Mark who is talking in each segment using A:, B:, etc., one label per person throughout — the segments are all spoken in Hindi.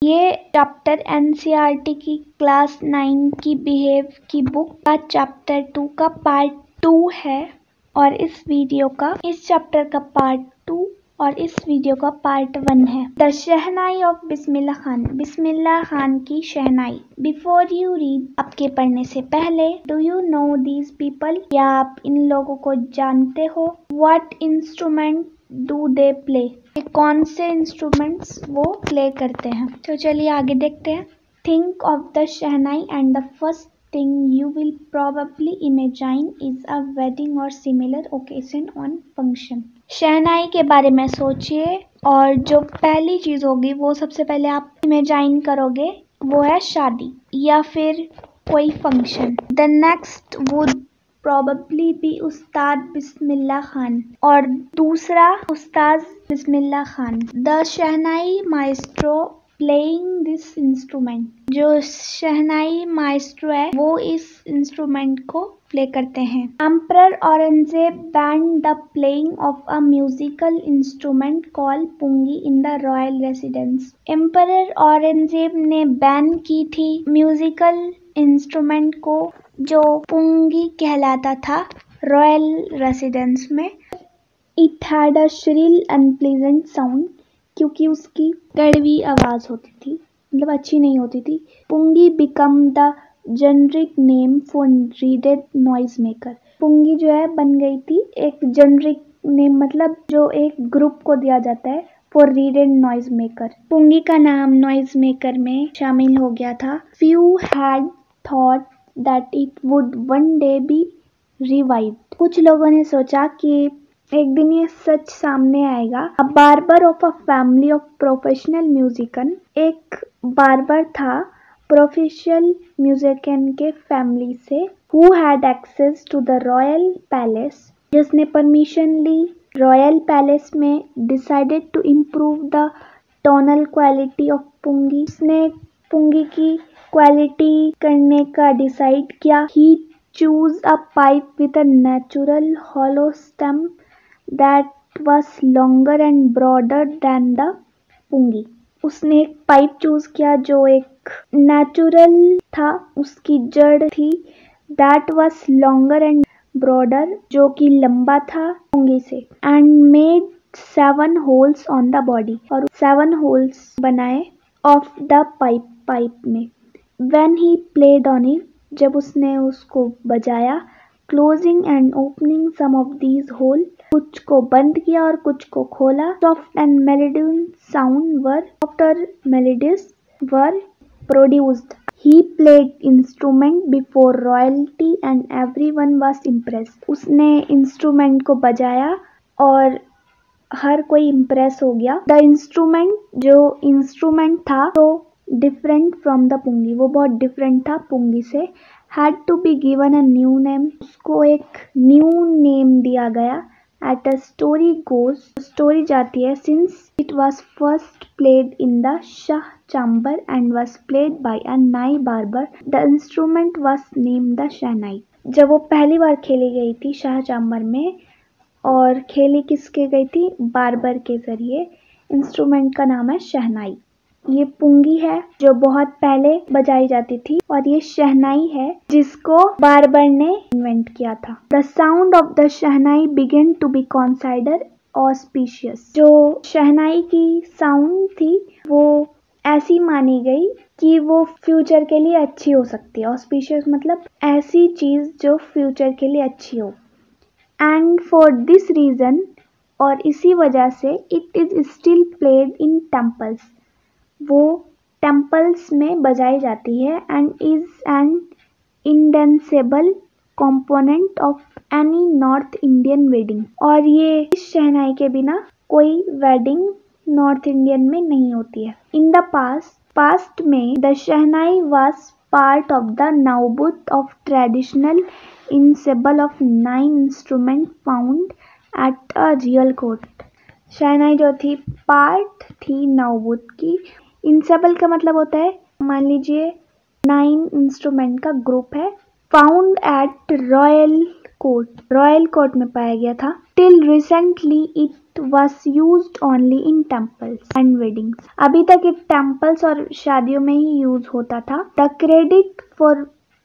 A: ये चैप्टर एनसीईआरटी की क्लास 9 की बिहेव की बुक का चैप्टर 2 का पार्ट 2 है और इस चैप्टर का पार्ट 2 और इस वीडियो का पार्ट 1 है। The shehnai of Bismillah Khan, Bismillah Khan की शहनाई। बिफोर यू रीड, आपके पढ़ने से पहले, do you know these people, क्या आप इन लोगों को जानते हो? What instrument do they play, कौन से इंस्ट्रूमेंट्स वो प्ले करते हैं। तो चलिए आगे देखते हैं। Think of the shehnai and the first thing you will probably imagine is a wedding or similar occasion on function। शहनाई के बारे में सोचिए और जो पहली चीज होगी वो सबसे पहले आप इमेजाइन करोगे वो है शादी या फिर कोई function. The next would probably be Ustad Bismillah Khan और दूसरा Ustad Bismillah Khan. The shehnai maestro playing this instrument, जो शहनाई माइस्ट्रो है वो इस इंस्ट्रूमेंट को प्ले करते हैं। Emperor Aurangzeb band the playing of a musical instrument called pungi in the royal residence. Emperor Aurangzeb ने बैन की थी म्यूजिकल इंस्ट्रूमेंट को जो पुंगी कहलाता था रॉयल रेसिडेंस में। It had a shrill unpleasant sound, क्योंकि उसकी कड़वी आवाज होती थी, मतलब अच्छी नहीं होती थी। Pungi become the generic name for reeded noise maker. Pungi जो है बन गई थी एक जेनरिक नेम, मतलब जो एक ग्रुप को दिया जाता है फॉर रीडेड नॉइज मेकर। पुंगी का नाम नॉइज मेकर में शामिल हो गया था। Few had thought that it would one day B revived. कुछ लोगों ने सोचा कि एक दिन ये सच सामने आएगा। A barber of a family of professional musician, एक बार्बर था प्रोफेशनल म्यूजिशियन के फैमिली से। Who had access to the royal palace, जिसने परमिशन ली रॉयल पैलेस में। Decided to improve the tonal quality of pungi, उसने पुंगी की क्वालिटी करने का डिसाइड किया। He chose a pipe with a natural hollow stem that was longer and broader than the pungi. उसने एक पाइप चूज किया जो एक नेचुरल था, उसकी जड़ थी। that was longer and broader, जो कि लंबा था पुंगी से। and made 7 holes on the body, और 7 holes बनाए of the पाइप में। when he played on it, जब उसने उसको बजाया। closing and opening some of these holes, कुछ को बंद किया और कुछ को खोला। soft and melodies were produced। He played instrument before royalty and everyone was impressed। उसने इंस्ट्रूमेंट को बजाया और हर कोई इम्प्रेस हो गया। द इंस्ट्रूमेंट, जो इंस्ट्रूमेंट था तो डिफरेंट फ्रॉम द पुंगी, वो बहुत डिफरेंट था पुंगी से। Had to be given a new name, उसको एक न्यू नेम दिया गया। At a story goes, story जाती है, since it was first played in the Shah chamber and was played by a nai barber, the instrument was name the shehnai. जब वो पहली बार खेली गई थी शाह चैम्बर में, और खेली किसके गई थी? बार्बर के जरिए। इंस्ट्रूमेंट का नाम है शहनाई। ये पुंगी है जो बहुत पहले बजाई जाती थी, और ये शहनाई है जिसको बार्बर ने इन्वेंट किया था। The sound of the shehnai began to be considered auspicious. जो शहनाई की साउंड थी वो ऐसी मानी गई कि वो फ्यूचर के लिए अच्छी हो सकती है। ऑस्पिशियस मतलब ऐसी चीज जो फ्यूचर के लिए अच्छी हो। एंड फॉर दिस रीजन, और इसी वजह से, it is still played in temples, वो टेम्पल्स में बजाई जाती है। And is an indispensable component of any north Indian wedding, और ये इस शहनाई के बिना कोई वेडिंग नॉर्थ इंडियन में नहीं होती है। इन द पास्ट में the shehnai was part of the naubat of traditional ensemble of 9 instrument found at a royal court. Shehnai जो थी पार्ट थी नाउबुत की। इंसेबल का मतलब होता है, मान लीजिए 9 इंस्ट्रूमेंट का ग्रुप है। फाउंड एट रॉयल कोर्ट में पाया गया था। Till recently it was used only in temples and weddings. अभी तक ये temples और शादियों में ही use होता था. The credit for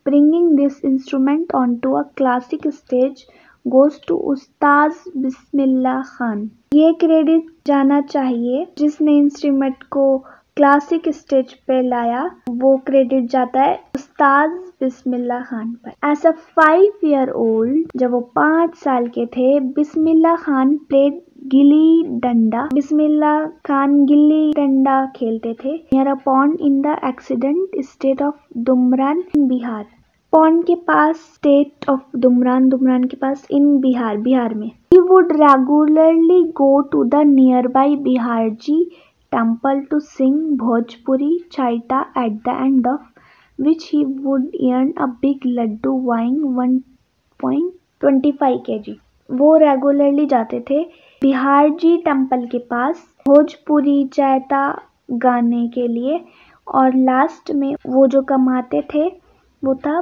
A: bringing this instrument onto a classic stage goes to उस्ताद बिस्मिल्लाह खान. ये क्रेडिट जाना चाहिए जिसने इंस्ट्रूमेंट को क्लासिक स्टेज पे लाया, वो क्रेडिट जाता है उस्ताद बिस्मिल्लाह खान पर. एज अ 5-year-old, जब वो 5 साल के थे, बिस्मिल्लाह खान प्लेड गिल्ली डंडा. बिस्मिल्लाह खान गिल्ली डंडा खेलते थे near a pond in the accident state of Dumraon in Bihar. Pond के पास स्टेट ऑफ दुमरान के पास इन बिहार में. He would regularly go to the nearby Biharji temple to sing Bhojpuri chaita, at the end of which he would earn a big laddu weighing 1.25 kg. वो रेगुलरली जाते थे बिहारजी टेम्पल के पास भोजपुरी चायता गाने के लिए, और लास्ट में वो जो कमाते थे वो था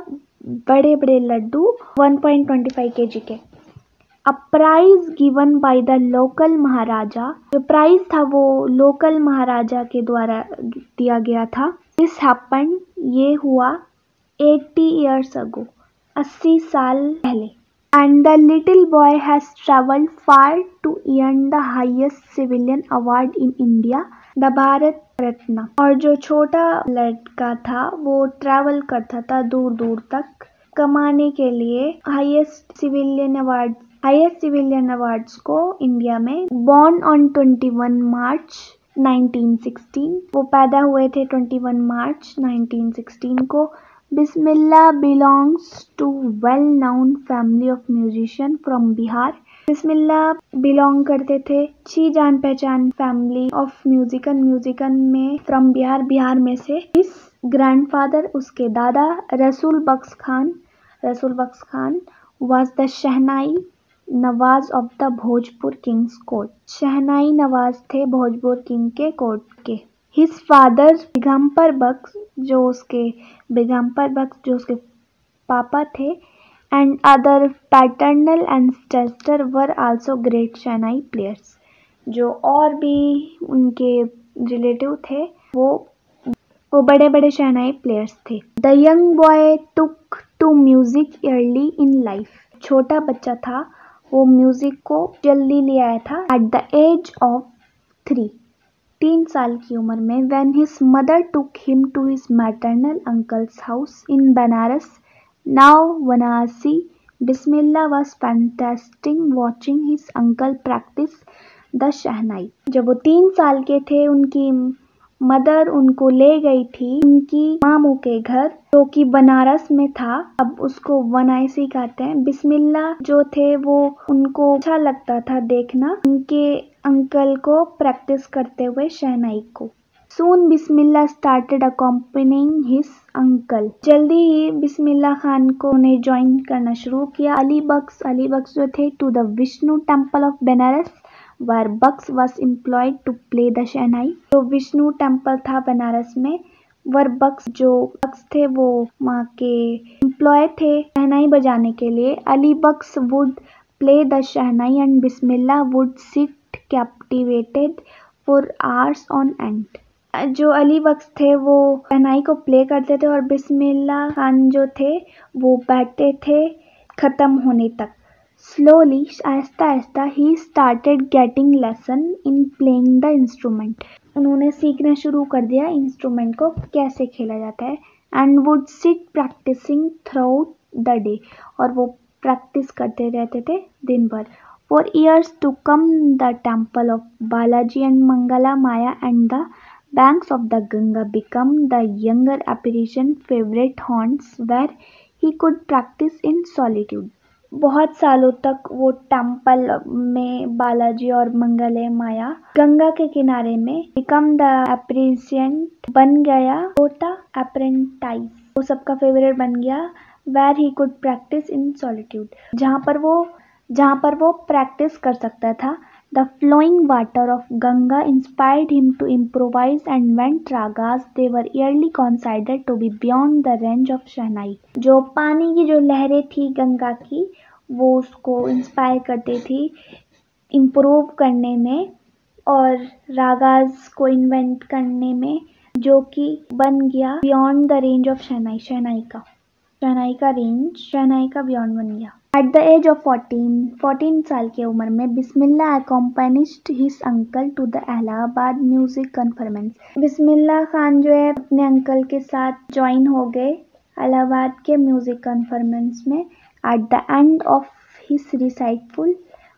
A: बड़े बड़े लड्डू 1.25 kg के. A prize given by the local महाराजा. जो प्राइज था वो लोकल महाराजा के द्वारा दिया गया था. This happened, ये हुआ 80 years ago, 80 साल पहले. And the little boy has travelled far to earn the highest civilian award in India, the Bharat Ratna. और जो छोटा लड़का था वो ट्रैवल करता था दूर दूर तक कमाने के लिए हाईएस्ट सिविलियन अवार्ड्स को इंडिया में. Born on 21 March 1916, वो पैदा हुए थे 21 मार्च 1916 को. बिस्मिल्लाह belongs to well-known family of musician from Bihar. Bismillah belong करते थे अच्छी जान पहचान फैमिली ऑफ म्यूजिकन में फ्रॉम बिहार में से. इस ग्रैंडफादर, उसके दादा Rasool Bakhsh Khan was the shehnai nawaz of the Bhojpur king's court. Shehnai nawaz थे भोजपुर किंग के कोर्ट के. हिज फादर बिगम्बर बख्श जो उसके पापा थे, and other paternal ancestor were also great shehnai players. जो और भी उनके रिलेटिव थे वो बड़े बड़े शहनाई प्लेयर्स थे. The young boy took to music early in life. छोटा बच्चा था, वो म्यूजिक को जल्दी ले आया था. एट द एज ऑफ 3 साल की उम्र में, when his mother took him to his maternal uncle's house in Banaras, now Varanasi, Bismillah was fantastic watching his uncle practice the shehnai. जब वो 3 साल के थे, उनकी मदर उनको ले गई थी उनकी मामू के घर जो कि बनारस में था. अब उसको वनाइसी कहते हैं. बिस्मिल्लाह जो थे वो उनको अच्छा लगता था देखना उनके अंकल को प्रैक्टिस करते हुए शहनाई को. Soon बिस्मिल्लाह started accompanying his uncle. जल्दी ही बिस्मिल्लाह खान को उन्हें ज्वाइन करना शुरू किया. अली बख्श जो थे to the Vishnu temple of Banaras, where Bucks was employed to play the शहनाई. तो विष्णु टेम्पल था बनारस में, वर बक्स थे वो वहाँ के एम्प्लॉय थे शहनाई बजाने के लिए. Ali Bux would play the shehnai and Bismillah would sit captivated for hours on end. जो अली बक्स थे वो शहनाई को प्ले करते थे और बिस्मिल्लाह खान जो थे वो बैठते थे खत्म होने तक. Slowly, आहिस्ता he started getting lesson in playing the instrument. उन्होंने सीखना शुरू कर दिया इंस्ट्रूमेंट को कैसे खेला जाता है. And would sit practicing throughout the day. और वो प्रैक्टिस करते रहते थे दिन भर. For years to come, the temple of Balaji and Mangala Maya and the banks of the Ganga become the younger apparition favorite haunts where he could practice in solitude. बहुत सालों तक वो टेम्पल में बालाजी और मंगले माया गंगा के किनारे में बिकम द एप्रिशिएंट बन गया. छोटा अप्रेंटाइज वो सबका फेवरेट बन गया. Where he could practice in solitude, जहाँ पर वो प्रैक्टिस कर सकता था. The flowing water of Ganga inspired him to improvise and went ragas they were earlier considered to be beyond the range of shehnai. जो पानी की जो लहरें थी गंगा की वो उसको इंस्पायर करती थी इम्प्रूव करने में और रागास को इन्वेंट करने में, जो कि बन गया बियॉन्ड द रेंज ऑफ शहनाई। शहनाई का रेंज, शहनाई का बियॉन्ड बन गया। एट द एज ऑफ 14 साल की उम्र में Bismillah accompanied his uncle to the Allahabad music conference. Bismillah Khan जो है अपने अंकल के साथ ज्वाइन हो गए इलाहाबाद के म्यूजिक कॉन्फ्रेंस में। At the end of his recital,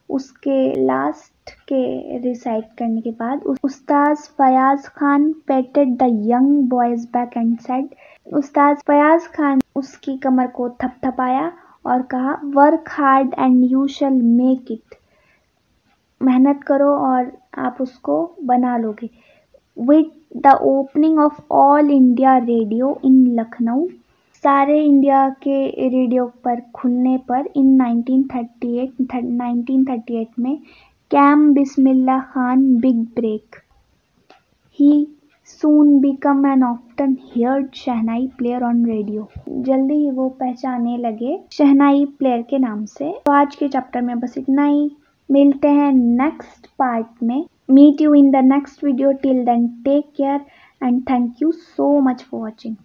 A: उसके लास्ट के रिसाइट करने के बाद Ustad Fayaz Khan patted the young boy's back and said, Ustad Fayaz Khan उसकी कमर को थपथपाया और कहा, work hard and you shall make it, मेहनत करो और आप उसको बना लोगे। With the opening of all India radio in Lucknow, सारे इंडिया के रेडियो पर खुलने पर इन 1938 में came Bismillah Khan big break. He soon become an often heard shehnai player on radio. जल्दी ही वो पहचाने लगे शहनाई प्लेयर के नाम से। तो आज के चैप्टर में बस इतना ही। मिलते हैं नेक्स्ट पार्ट में। Meet you in the next video. Till then take care and thank you so much for watching.